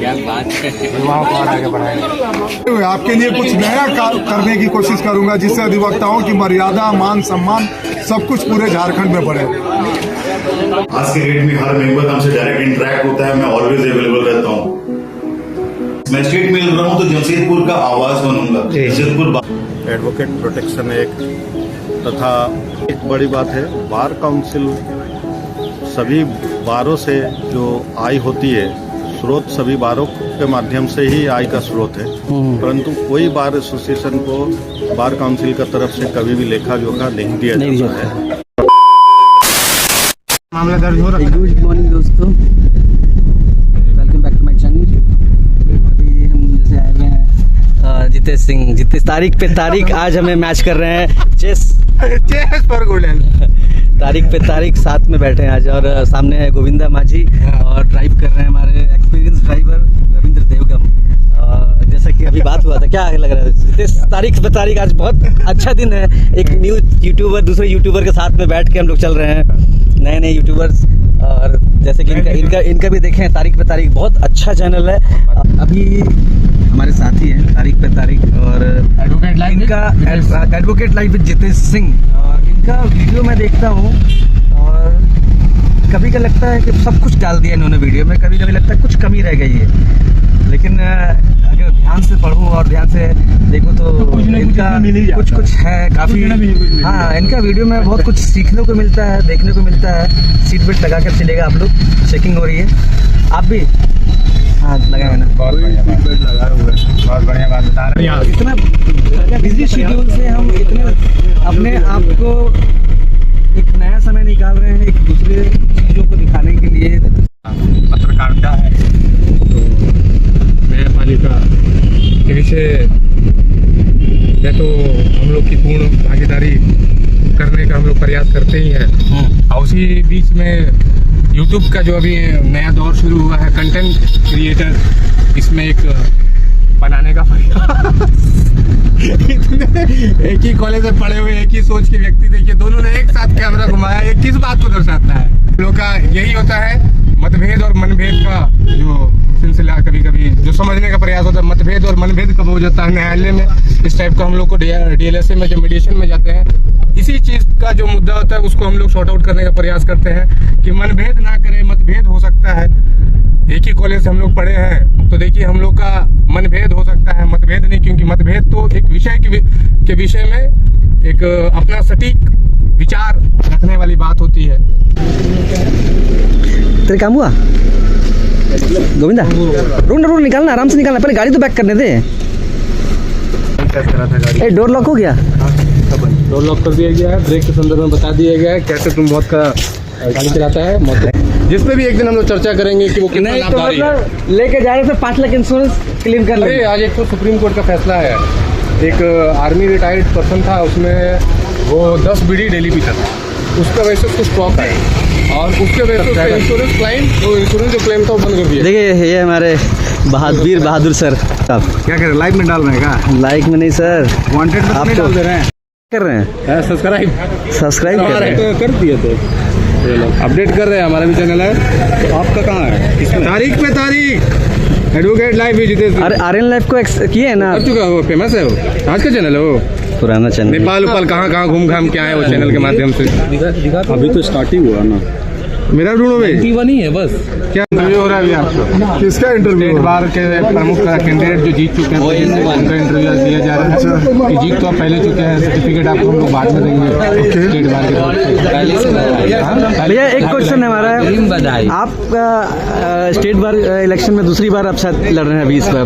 क्या बात है। युवाओं को और आगे बढ़ाएंगे। आपके लिए कुछ नया करने की कोशिश करूंगा जिससे अधिवक्ताओं की मर्यादा, मान सम्मान सब कुछ पूरे झारखंड में बढ़े। आज के डेट में हर मेंबर हमसे डायरेक्ट इंटरेक्ट होता है, मैं ऑलवेज अवेलेबल रहता हूँ। मैं स्टेट मिल रहा हूँ तो जमशेदपुर का आवाज बनूंगा। जमशेदपुर एडवोकेट प्रोटेक्शन एक्ट तथा एक बड़ी बात है, बार काउंसिल सभी बारों से जो आय होती है, स्रोत सभी बारों के माध्यम से ही आय का स्रोत है, परंतु कोई बार एसोसिएशन को बार काउंसिल का तरफ से कभी भी लेखा जोखा नहीं दिया जाता है। मामला दर्ज हो रहा है। गुड मॉर्निंग दोस्तों, welcome back to my channel. अभी हम जैसे आए हुए हैं जितेश सिंह, जितेश तारीख पे तारीख आज हमें मैच कर रहे हैं चेस पर गोल्डन तारीख पे तारीख साथ में बैठे हैं आज, और सामने है गोविंदा माझी और ड्राइव कर रहे हैं हमारे एक्सपीरियंस ड्राइवर रविंद्र देवगम। जैसा कि अभी बात हुआ था, क्या लग रहा है जितेश? तारीख पे तारीख आज बहुत अच्छा दिन है। एक न्यू यूट्यूबर दूसरे यूट्यूबर के साथ में बैठ के हम लोग चल रहे हैं, नए नए यूट्यूबर्स। और जैसे कि इनका भी देखें, तारीख पे तारीख बहुत अच्छा चैनल है। अभी हमारे साथी हैं तारीख पे तारीख और advocate live with Jitesh Singh. और इनका वीडियो मैं देखता हूँ और कभी का लगता है कि सब कुछ डाल दिया इन्होंने वीडियो में, कभी कभी लगता है कुछ कमी रह गई है, लेकिन अगर ध्यान से पढ़ूँ और ध्यान से देखूँ तो इनका कुछ है काफ़ी। हाँ, इनका वीडियो में बहुत कुछ सीखने को मिलता है, देखने को मिलता है। सीट बेल्ट लगा कर चलेगा आप लोग, चेकिंग हो रही है। आप भी हाँ लगाए ना, बहुत बढ़िया बात बता रहे हैं। इतना बिजी शेड्यूल से हम इतने अपने आप को एक नया समय निकाल रहे हैं एक दूसरे चीज़ों को दिखाने के लिए। पत्रकारिता है तो न्यायपालिका के विषय में तो हम लोग की पूर्ण भागीदारी करने का हम लोग प्रयास करते ही हैं। और उसी बीच में यूट्यूब का जो अभी नया दौर शुरू हुआ है, कंटेंट क्रिएटर, इसमें एक बनाने का इतने एक ही कॉलेज में पढ़े हुए, एक ही सोच के व्यक्ति देखिए, दोनों ने एक साथ कैमरा घुमाया। ये किस बात को दर्शाता है? लोगों का यही होता है, मतभेद और मनभेद का जो सिलसिला कभी कभी जो समझने का प्रयास होता है, मतभेद और मनभेद कब हो जाता है न्यायालय में। इस टाइप का हम लोग को डीएलएसए में जब मीडिएशन में जाते हैं, इसी चीज का जो मुद्दा होता है उसको हम लोग शॉर्ट आउट करने का प्रयास करते हैं कि मनभेद ना करें, मतभेद हो सकता है। एक ही कॉलेज से हम लोग पढ़े हैं तो देखिए हम लोग का मनभेद हो सकता है, मतभेद नहीं, क्योंकि मतभेद तो एक विषय के विषय में एक अपना सटीक विचार रखने वाली बात होती है। तेरे काम हुआ गोविंदा? रोड निकालना, आराम से निकालना, पहले गाड़ी तो बैक करने दे। ए, डोर लॉक हो गया? डोर लॉक कर दिया गया है, ब्रेक के संदर्भ में बता दिया गया है कैसे तुम मौत का गाड़ी चलाता है। जिस पे भी एक दिन हम लोग चर्चा करेंगे कि वो कितना लाभकारी है। लेके जा रहे थे 5 लाख इंश्योरेंस क्लेम कर ले। आज एक तो सुप्रीम कोर्ट का फैसला है, एक आर्मी रिटायर्ड पर्सन था, उसमें वो 10 बीड़ी डेली पीता था, उसका वैसे उसको स्ट्रोक है और उसके वजह से इंश्योरेंस क्लेम जो क्लेम था वो बंद कर दिया। देखिए ये हमारे बहादुर सर साहब क्या कर रहे हैं? लाइव में डाल रहे हैं क्या? लाइक में नहीं सर, वांटेड में नहीं डाल दे रहे हैं, कर रहे हैं सब्सक्राइब कर रहे हैं। कर दिए थे, अपडेट कर रहे हैं, हमारा भी चैनल है। तो आपका कहाँ है? इसमें तारीख पे तारीख एडवोकेट लाइव भी जितेश। अरे आर्यन लाइव को किए है ना, कर चुका वो फेमस है, वो आज का चैनल है, वो पुराना चैनल। नेपाल उपाल कहाँ घूम घाम के आए वो चैनल के माध्यम से। अभी तो स्टार्टिंग हुआ ना, मेरा ढूंढो भाई, नहीं है बस। क्या इंटरव्यू हो रहा है अभी आपका? किसका इंटरव्यू? स्टेट बार के प्रमुख कैंडिडेट जो जीत चुके हैं उनका इंटरव्यू दिया जा रहा है कि जीत तो आप पहले चुके हैं, सर्टिफिकेट आपको हम लोग बाद में देंगे स्टेट बार के तरफ से। भैया एक क्वेश्चन है हमारा, आप स्टेट बार इलेक्शन में दूसरी बार आप शायद लड़ रहे हैं अभी, इस बार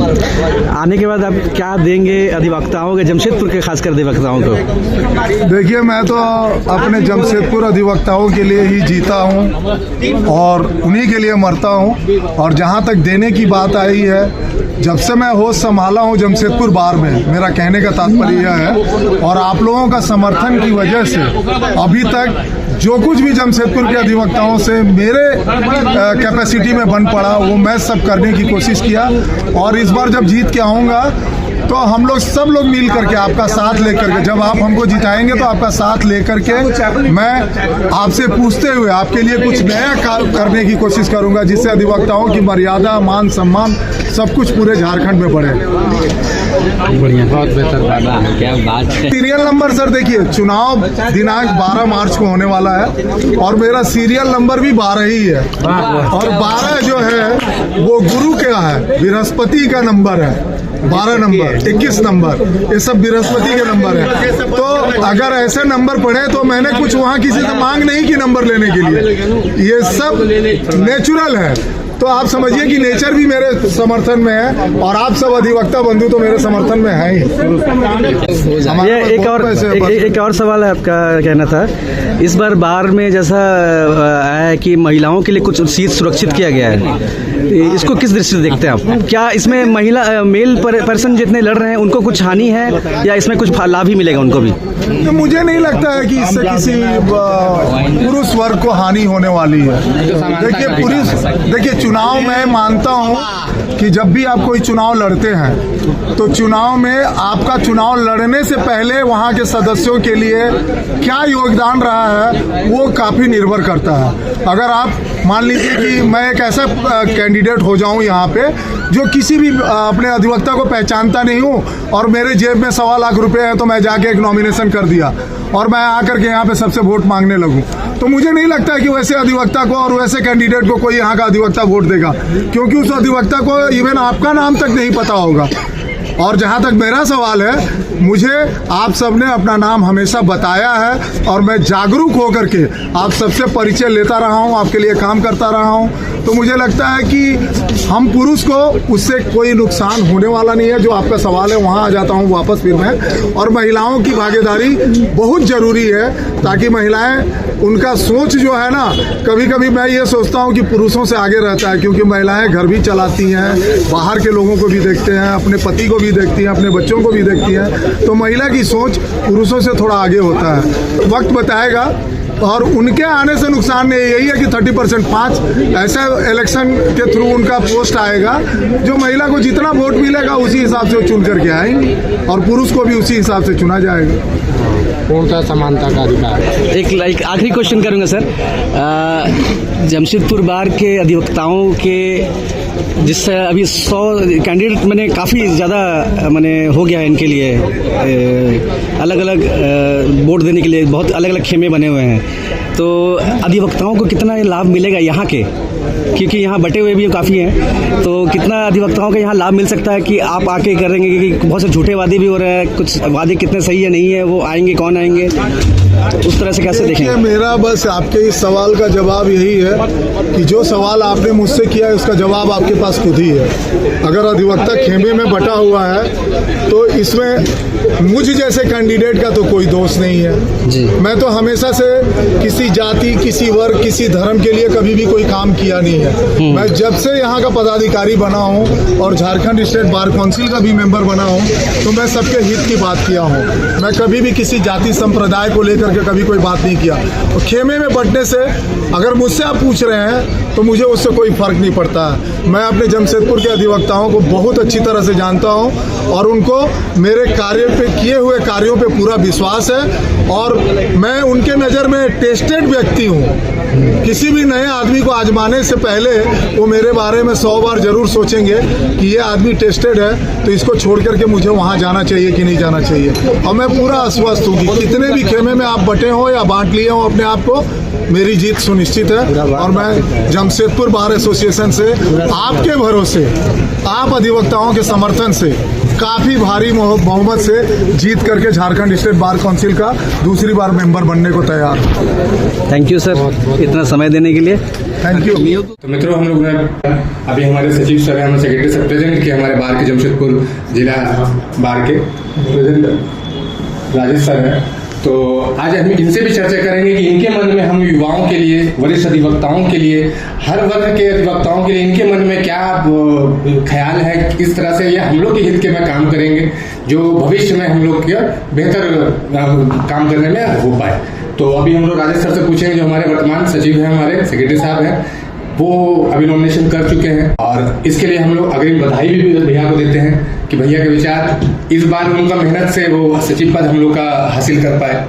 आने के बाद आप क्या देंगे अधिवक्ताओं के, जमशेदपुर के खासकर अधिवक्ताओं को? देखिए, मैं तो अपने जमशेदपुर अधिवक्ताओं के लिए ही जीता हूं और उन्हीं के लिए मरता हूं। और जहां तक देने की बात आई है, जब से मैं होश संभाला हूं जमशेदपुर बार में, मेरा कहने का तात्पर्य यह है, और आप लोगों का समर्थन की वजह से अभी तक जो कुछ भी जमशेदपुर के अधिवक्ताओं से मेरे कैपेसिटी में बन पड़ा वो मैं सब करने की कोशिश किया। और इस बार जब जीत के आऊँगा तो हम लोग सब लोग मिल करके आपका साथ लेकर के, जब आप हमको जिताएंगे तो आपका साथ लेकर के मैं आपसे पूछते हुए आपके लिए कुछ नया करने की कोशिश करूंगा, जिससे अधिवक्ताओं की मर्यादा, मान सम्मान सब कुछ पूरे झारखंड में बढ़े। बढ़िया, बहुत बेहतर बात है, क्या बात है। सीरियल नंबर सर देखिए, चुनाव दिनांक 12 मार्च को होने वाला है और मेरा सीरियल नंबर भी 12 ही है, और 12 जो है वो गुरु का है, बृहस्पति का नंबर है। 12 नंबर, 21 नंबर, ये सब बृहस्पति के नंबर है। तो अगर ऐसे नंबर पड़े तो मैंने कुछ वहाँ किसी से मांग नहीं की नंबर लेने के लिए, ये सब नेचुरल है। तो आप समझिए कि नेचर भी मेरे समर्थन में है और आप सब अधिवक्ता बंधु तो मेरे समर्थन में है ही। ये एक और सवाल है आपका, कहना था इस बार बार में जैसा आया है कि महिलाओं के लिए कुछ सीट सुरक्षित किया गया है, इसको किस दृष्टि से देखते हैं आप? क्या इसमें महिला मेल पर्सन जितने लड़ रहे हैं उनको कुछ हानि है या इसमें कुछ लाभ ही मिलेगा उनको भी? तो मुझे नहीं लगता है कि इससे किसी पुरुष वर्ग को हानि होने वाली है। देखिए चुनाव में मानता हूं कि जब भी आप कोई चुनाव लड़ते हैं तो चुनाव में आपका चुनाव लड़ने से पहले वहां के सदस्यों के लिए क्या योगदान रहा है वो काफी निर्भर करता है। अगर आप मान लीजिए कि मैं एक ऐसा कैंडिडेट हो जाऊं यहाँ पे जो किसी भी अपने अधिवक्ता को पहचानता नहीं हूँ और मेरे जेब में 1.25 लाख रुपए हैं, तो मैं जाके एक नॉमिनेशन कर दिया और मैं आकर के यहाँ पे सबसे वोट मांगने लगूं, तो मुझे नहीं लगता कि वैसे अधिवक्ता को और वैसे कैंडिडेट को कोई यहाँ का अधिवक्ता वोट देगा, क्योंकि उस अधिवक्ता को इवन आपका नाम तक नहीं पता होगा। और जहाँ तक मेरा सवाल है, मुझे आप सबने अपना नाम हमेशा बताया है और मैं जागरूक होकर के आप सबसे परिचय लेता रहा हूँ, आपके लिए काम करता रहा हूँ। तो मुझे लगता है कि हम पुरुष को उससे कोई नुकसान होने वाला नहीं है। जो आपका सवाल है वहाँ आ जाता हूँ वापस फिर मैं। और महिलाओं की भागीदारी बहुत ज़रूरी है ताकि महिलाएं, उनका सोच जो है ना, कभी कभी मैं ये सोचता हूँ कि पुरुषों से आगे रहता है, क्योंकि महिलाएं घर भी चलाती हैं, बाहर के लोगों को भी देखते हैं, अपने पति को भी देखती हैं, अपने बच्चों को भी देखती हैं। तो महिला की सोच पुरुषों से थोड़ा आगे होता है। वक्त बताएगा और उनके आने से नुकसान नहीं, यही है कि 30% 5 ऐसे इलेक्शन के थ्रू उनका पोस्ट आएगा, जो महिला को जितना वोट मिलेगा उसी हिसाब से वो चुन करके आएंगे और पुरुष को भी उसी हिसाब से चुना जाएगा। पूर्णतः समानता का अधिकार। एक आखिरी क्वेश्चन करूंगा सर, जमशेदपुर बार के अधिवक्ताओं के जिससे अभी 100 कैंडिडेट मैंने काफ़ी ज़्यादा मैंने हो गया है इनके लिए, अलग अलग वोट देने के लिए बहुत अलग अलग खेमे बने हुए हैं, तो अधिवक्ताओं को कितना लाभ मिलेगा यहाँ के, क्योंकि यहाँ बटे हुए भी काफ़ी हैं, तो कितना अधिवक्ताओं को यहाँ लाभ मिल सकता है कि आप आके करेंगे? क्योंकि बहुत से झूठे वादे भी हो रहे हैं, कुछ वादे कितने सही है नहीं है, वो आएंगे कौन आएंगे, उस तरह से कैसे देखेंगे? मेरा बस आपके इस सवाल का जवाब यही है कि जो सवाल आपने मुझसे किया है उसका जवाब आपके पास खुद ही है। अगर अधिवक्ता खेमे में बटा हुआ है तो इसमें मुझ जैसे कैंडिडेट का तो कोई दोष नहीं है जी। मैं तो हमेशा से किसी जाति, किसी वर्ग, किसी धर्म के लिए कभी भी कोई काम किया नहीं है। मैं जब से यहाँ का पदाधिकारी बना हूँ और झारखंड स्टेट बार काउंसिल का भी मेंबर बना हूँ तो मैं सबके हित की बात किया हूँ। मैं कभी भी किसी जाति संप्रदाय को लेकर के कभी कोई बात नहीं किया। और खेमे में बंटने से अगर मुझसे आप पूछ रहे हैं तो मुझे उससे कोई फर्क नहीं पड़ता। मैं अपने जमशेदपुर के अधिवक्ताओं को बहुत अच्छी तरह से जानता हूं और उनको मेरे कार्य पे, किए हुए कार्यों पे पूरा विश्वास है और मैं उनके नज़र में टेस्टेड व्यक्ति हूं। किसी भी नए आदमी को आजमाने से पहले वो मेरे बारे में 100 बार जरूर सोचेंगे कि ये आदमी टेस्टेड है तो इसको छोड़ करके मुझे वहाँ जाना चाहिए कि नहीं जाना चाहिए। और मैं पूरा आश्वस्त हूँ कि कितने भी खेमे में आप बटे हो या बांट लिए हो अपने आप को, मेरी जीत सुनिश्चित है। और मैं जमशेदपुर बार एसोसिएशन से आपके भरोसे, आप अधिवक्ताओं के समर्थन से काफी भारी बहुमत से जीत करके झारखंड स्टेट बार काउंसिल का दूसरी बार मेंबर बनने को तैयार हूं। थैंक यू सर इतना समय देने के लिए। Thank you. तो मित्रों, हम लोग ने अभी हमारे सचिव सर हैं, हमें सेक्रेटरी सर प्रेजेंट किए हमारे बार के जमशेदपुर जिला बार के प्रेजेंट राजेश सर हैं। तो आज हम इनसे भी चर्चा करेंगे कि इनके मन में, हम युवाओं के लिए, वरिष्ठ अधिवक्ताओं के लिए, हर वर्ग के अधिवक्ताओं के लिए इनके मन में क्या ख्याल है, किस तरह से ये हम लोग के हित के में काम करेंगे जो भविष्य में हम लोग के बेहतर काम करने में हो पाए। तो अभी हम लोग राजेश सर से पूछेंगे, जो हमारे वर्तमान सचिव हैं, हमारे सेक्रेटरी साहब हैं, वो अभी नॉमिनेशन कर चुके हैं और इसके लिए हम लोग अग्रिम बधाई भी भैया को देते हैं कि कि भैया के विचार इस बार उनका मेहनत से वो सचिव पद हम लोग का हासिल कर पाए,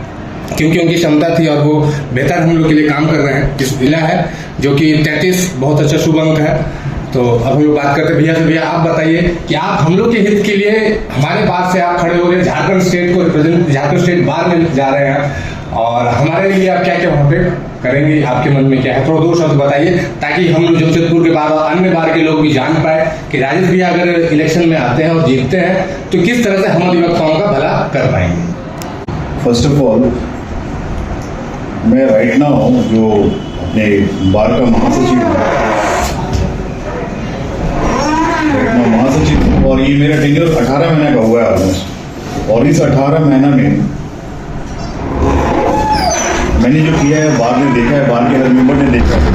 क्योंकि उनकी क्षमता थी और वो बेहतर हम लोग के लिए काम कर रहे हैं। इस जिला है जो कि 33 बहुत अच्छा शुभ अंक है। तो अब हम लोग बात करते हैं भैया से। भैया आप बताइए कि आप हम लोग के हित के लिए हमारे पास से आप खड़े हो गए, झारखंड स्टेट को रिप्रेजेंट, झारखंड स्टेट बार में जा रहे हैं, और हमारे लिए आप क्या क्या वहाँ पे करेंगे, आपके मन में क्या है, थोड़ा 2 शब्द बताइए, ताकि हम लोग जमशेदपुर के बार और अन्य बार के लोग भी जान पाए कि राजेश भैया अगर इलेक्शन में आते हैं और जीतते हैं तो किस तरह से हम अधिवक्ताओं का भला कर पाएंगे। फर्स्ट ऑफ ऑल मैं राइट नाउ जो अपने बार का महासचिव हूँ, और ये मेरा टेन्योर 18 महीने का हुआ है ऑलमोस्ट, और इस 18 महीना में मैंने जो किया है बार ने देखा है, बार के हर मेंबर ने देखा है।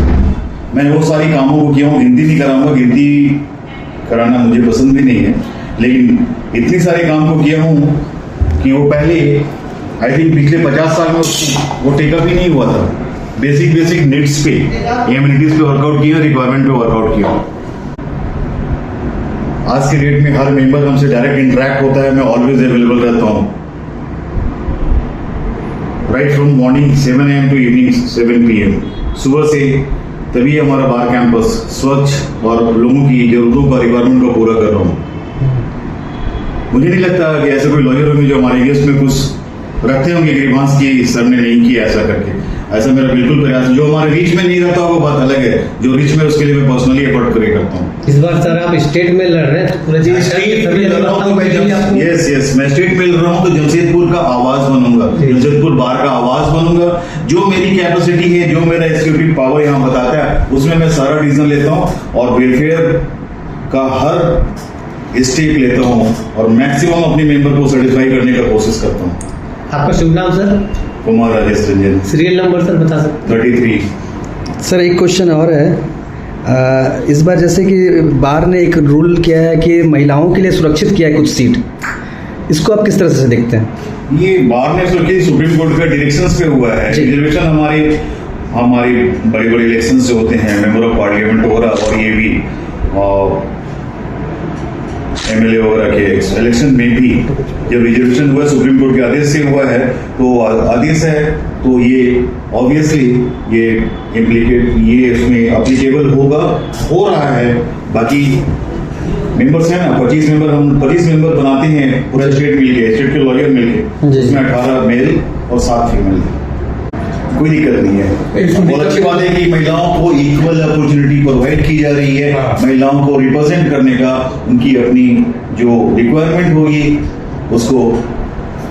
मैं वो सारी कामों को किया हूँ, गिनती नहीं कराऊंगा, गिनती कराना मुझे पसंद भी नहीं है, लेकिन इतनी सारे काम को किया हूँ कि वो पहले आई थिंक पिछले 50 साल में वो टेकअप ही नहीं हुआ था। बेसिक नीड्स पे, एमिनिटीज पे वर्कआउट किया, रिक्वायरमेंट पे वर्कआउट किया। आज के डेट में हर मेंबर हमसे डायरेक्ट इंटरेक्ट होता है, मैं ऑलवेज अवेलेबल रहता हूँ, right from morning 7 AM to evening 7 PM। सुबह से तभी हमारा बार कैंपस स्वच्छ और लोगों की जरूरतों का, रिक्वायरमेंट को पूरा कर रहा हूँ। मुझे नहीं लगता कि ऐसे कोई लॉयर होंगे जो हमारे गेस्ट में कुछ रखते होंगे ग्रीवांस की सर ने नहीं किया ऐसा करके। ऐसा मेरा बिल्कुल प्रयास है। जो हमारे रीच में नहीं रहता वो बात अलग है, जो रीच में उसके लिए मैं पर्सनली एफर्ट करता हूँ। इस बार सर आप स्टेट में लड़ रहे हैं, पूरे जिले यस मैं स्टेट में लड़ रहा हूँ तो जमशेदपुर का आवाज बनूंगा, जमशेदपुर बार का आवाज बनूंगा। जो मेरी कैपेसिटी है, जो मेरा एग्जीक्यूटिव पावर यहाँ बताता है, उसमें मैं सारा डिसीजन लेता हूँ और वेलफेयर का हर स्टेप लेता हूँ और मैक्सिमम अपने मेंबर को सेटिस्फाई करने का कोशिश करता हूँ। आपका शुभ नाम sir? Kumar Rajesh Ranjan. Serial number sir बता सकते? 33। सर एक क्वेश्चन और है, इस बार जैसे कि बार ने एक रूल किया है कि महिलाओं के लिए सुरक्षित किया है कुछ सीट, इसको आप किस तरह से देखते हैं? ये बार ने सुप्रीम कोर्ट का डायरेक्शंस पे हुआ है। रिजर्वेशन हमारे बड़े बड़े इलेक्शंस जो होते हैं, मेंबर ऑफ पार्लियामेंट वगैरह और ये भी MLA वगैरह के इलेक्शन में भी जब रिजर्वेशन हुआ सुप्रीम कोर्ट के आदेश से हुआ है, तो आदेश है तो ये ऑब्वियसली ये इम्प्लीकेट, ये इसमें अप्लीकेबल होगा, हो रहा है। बाकी मेंबर्स हैं ना, 25 मेंबर बनाते हैं पूरा स्टेट मिलके, स्टेट के लॉयर मिलके, उसमें 18 मेल और 7 फीमेल। कोई दिक्कत नहीं है। बहुत अच्छी बात है कि महिलाओं को इक्वल अपॉर्चुनिटी प्रोवाइड की जा रही है। महिलाओं को रिप्रेजेंट करने का, उनकी अपनी जो रिक्वायरमेंट होगी उसको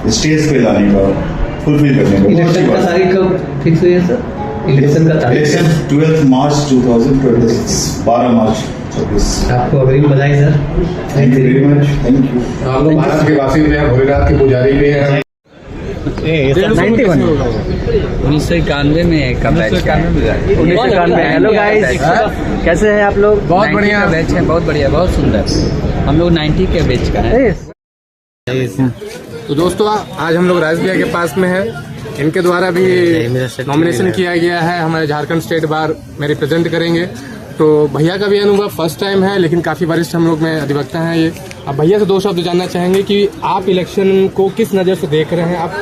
स्टेज पे लाने का, फुलफिल करने का। इलेक्शन का तारीख कब फिक्स हुई है सर? इलेक्शन का तारीख? इलेक्शन 12 मार्च 2026, 12 मार्च 26। आपको अग्रिम बधाई sir. Thank you very much. Thank you. हम लोग भारत के वासी भी हैं, भोलेनाथ के पुजारी भी हैं। 1991 में का बैच है। 1991। हेलो गाइस, कैसे हैं आप लोग? बहुत बढ़िया बैच है, बहुत बढ़िया, बहुत सुंदर। हम लोग 90 के बैच का है। तो दोस्तों आज हम लोग राजेश भैया के पास में है। इनके द्वारा भी नॉमिनेशन किया गया है, हमारे झारखंड स्टेट बार में रिप्रेजेंट करेंगे। तो भैया का भी अनुभव फर्स्ट टाइम है, लेकिन काफ़ी वरिष्ठ हम लोग में अधिवक्ता हैं ये। अब भैया से 2 शब्द जानना चाहेंगे कि आप इलेक्शन को किस नज़र से देख रहे हैं, आप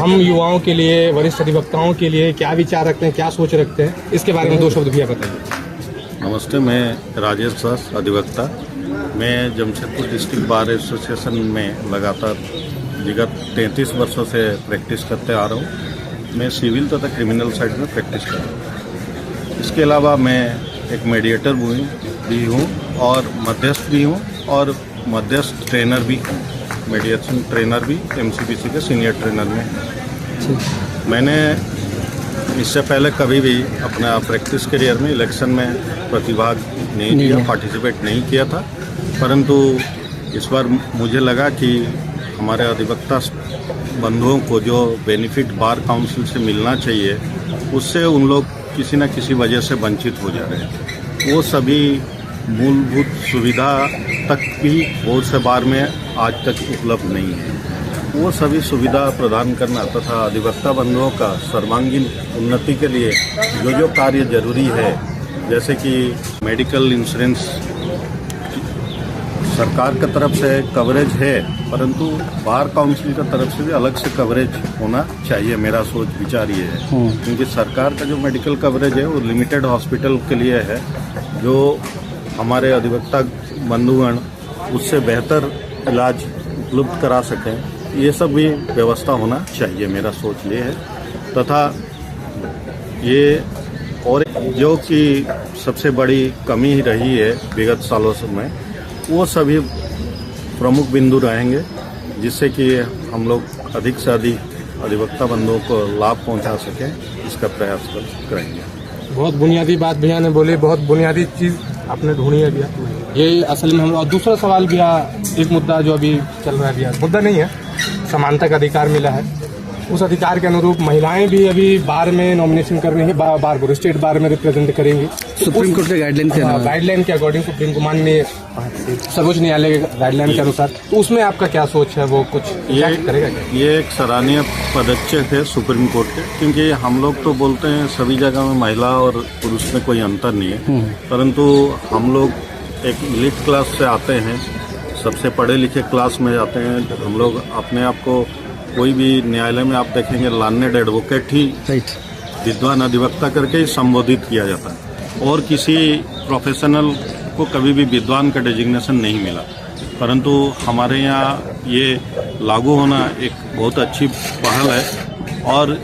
हम युवाओं के लिए, वरिष्ठ अधिवक्ताओं के लिए क्या विचार रखते हैं, क्या सोच रखते हैं, इसके बारे में 2 शब्द भैया बताइए। नमस्ते, मैं राजेश दास अधिवक्ता। मैं जमशेदपुर डिस्ट्रिक्ट बार एसोसिएशन में लगातार विगत 33 वर्षों से प्रैक्टिस करते आ रहा हूँ। मैं सिविल तथा क्रिमिनल साइड में प्रैक्टिस कर रहा हूँ। इसके अलावा मैं एक मीडिएटर भी हूँ और मध्यस्थ भी हूँ और मध्यस्थ ट्रेनर भी हूँ, मीडिएशन ट्रेनर भी MCPC के सीनियर ट्रेनर में। मैंने इससे पहले कभी भी अपना प्रैक्टिस करियर में इलेक्शन में प्रतिभाग नहीं किया, पार्टिसिपेट नहीं किया था, परंतु इस बार मुझे लगा कि हमारे अधिवक्ता बंधुओं को जो बेनिफिट बार काउंसिल से मिलना चाहिए, उससे उन लोग किसी न किसी वजह से वंचित हो जा रहे हैं। वो सभी मूलभूत सुविधा तक भी बहुत से बार में आज तक उपलब्ध नहीं है। वो सभी सुविधा प्रदान करना तथा अधिवक्ता बंधुओं का सर्वांगीण उन्नति के लिए जो कार्य जरूरी है, जैसे कि मेडिकल इंश्योरेंस सरकार की तरफ से कवरेज है, परंतु बार काउंसिल की तरफ से भी अलग से कवरेज होना चाहिए। मेरा सोच विचार ये है, क्योंकि सरकार का जो मेडिकल कवरेज है वो लिमिटेड हॉस्पिटल के लिए है, जो हमारे अधिवक्ता बंधुगण उससे बेहतर इलाज उपलब्ध करा सकें, ये सब भी व्यवस्था होना चाहिए। मेरा सोच ये है। तथा ये और जो कि सबसे बड़ी कमी रही है विगत सालों में, वो सभी प्रमुख बिंदु रहेंगे, जिससे कि हम लोग अधिक से अधिक अधिवक्ता बंधुओं को लाभ पहुंचा सकें, इसका प्रयास करेंगे। बहुत बुनियादी बात भैया ने बोली, बहुत बुनियादी चीज़ आपने ढूंढी है भैया। ये असल में हम और दूसरा सवाल भैया, एक मुद्दा जो अभी चल रहा है भैया, मुद्दा नहीं है, समानता का अधिकार मिला है, उस अधिकार के अनुरूप महिलाएं भी अभी बार में नॉमिनेशन कर रही है, बार बोर्ड स्टेट बार में रिप्रेजेंट करेंगी। सुप्रीम कोर्ट के गाइडलाइन के अकॉर्डिंग, सुप्रीम कोर्ट ने सर्वोच्च न्यायालय के गाइडलाइन के अनुसार, तो उसमें आपका क्या सोच है, वो कुछ करेगा क्या? ये एक सराहनीय पदक्षेप है सुप्रीम कोर्ट के, क्योंकि हम लोग तो बोलते हैं सभी जगह में महिला और पुरुष में कोई अंतर नहीं है, परंतु हम लोग एक एलीट क्लास से आते हैं, सबसे पढ़े लिखे क्लास में जाते हैं। हम लोग अपने आप को कोई भी न्यायालय में आप देखेंगे लर्नेड एडवोकेट ही, विद्वान अधिवक्ता करके ही संबोधित किया जाता है, और किसी प्रोफेशनल को कभी भी विद्वान का डेजिग्नेशन नहीं मिला। परंतु हमारे यहाँ ये लागू होना एक बहुत अच्छी पहल है, और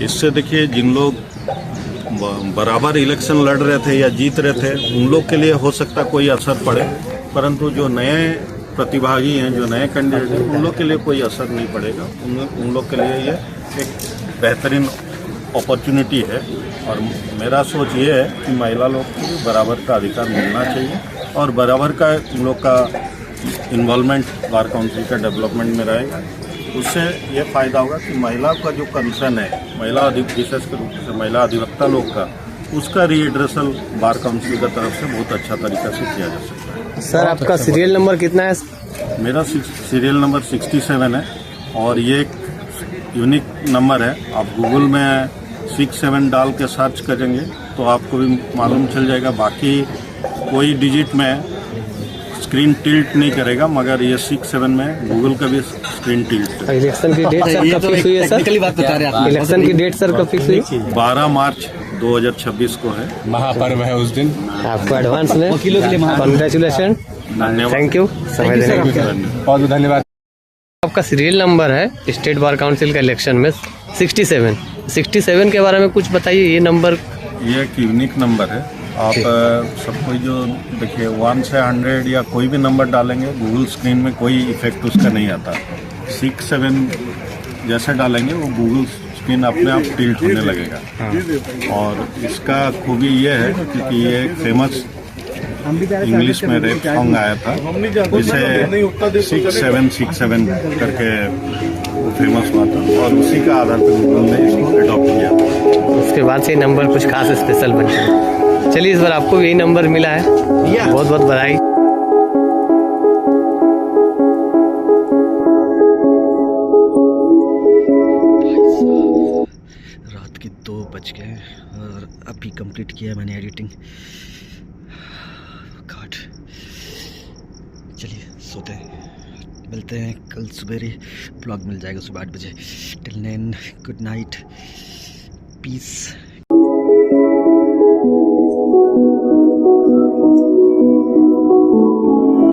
इससे देखिए जिन लोग बराबर इलेक्शन लड़ रहे थे या जीत रहे थे, उन लोग के लिए हो सकता कोई असर पड़े, परंतु जो नए प्रतिभागी हैं, जो नए कैंडिडेट हैं, उन लोग के लिए कोई असर नहीं पड़ेगा। उन लोग के लिए ये एक बेहतरीन अपॉर्चुनिटी है, और मेरा सोच ये है कि महिला लोग को भी बराबर का अधिकार मिलना चाहिए, और बराबर का उन लोग का इन्वॉल्वमेंट बार काउंसिल का डेवलपमेंट में रहेगा। उससे ये फ़ायदा होगा कि महिला का जो कंसर्न है, विशेष रूप से महिला अधिवक्ता लोग का, उसका रीएड्रेसल बार काउंसिल की तरफ से बहुत अच्छा तरीका से किया जा सकता है। सर आपका सीरियल नंबर कितना है? मेरा सीरियल नंबर 67 है, और ये एक यूनिक नंबर है। आप गूगल में 67 डाल के सर्च करेंगे तो आपको भी मालूम चल जाएगा। बाकी कोई डिजिट में स्क्रीन टिल्ट नहीं करेगा, मगर ये 67 में गूगल का भी स्क्रीन टिल्ट। इलेक्शन की डेट सर कब फिक्स हुई है? सर बात बता रहे हैं, इलेक्शन की डेट सर कब फिक्स हुई? 12 मार्च 2026 को है, महापर्व है उस दिन। आपको एडवांस में वकीलों के लिए कॉन्ग्रेचुलेशन, धन्यवाद। थैंक यू, समय देने के लिए बहुत बहुत धन्यवाद। आपका सीरियल नंबर है स्टेट बार काउंसिल का इलेक्शन में 67 के बारे में कुछ बताइए। ये नंबर, ये एक यूनिक नंबर है। आप सब कोई जो देखिए 1 से 100 या कोई भी नंबर डालेंगे, गूगल स्क्रीन में कोई इफेक्ट उसका नहीं आता। 67 जैसे डालेंगे वो गूगल स्क्रीन अपने आप टिल्ट होने लगेगा। और इसका खूबी ये है क्योंकि ये एक फेमस इंग्लिश में रैप सॉन्ग आया था, जिसे 6767 करके वो फेमस हुआ था, और उसी का आधार पर गूगल ने इसको अडॉप्ट किया। उसके बाद से नंबर कुछ खास स्पेशल बन गया। चलिए इस बार आपको यही नंबर मिला है, बहुत बहुत बधाई। रात के 2 बज गए और अभी कंप्लीट किया मैंने एडिटिंग। गॉड, चलिए सोते हैं, मिलते हैं कल सुबह। ब्लॉग मिल जाएगा सुबह 8 बजे। Till then good night, piece.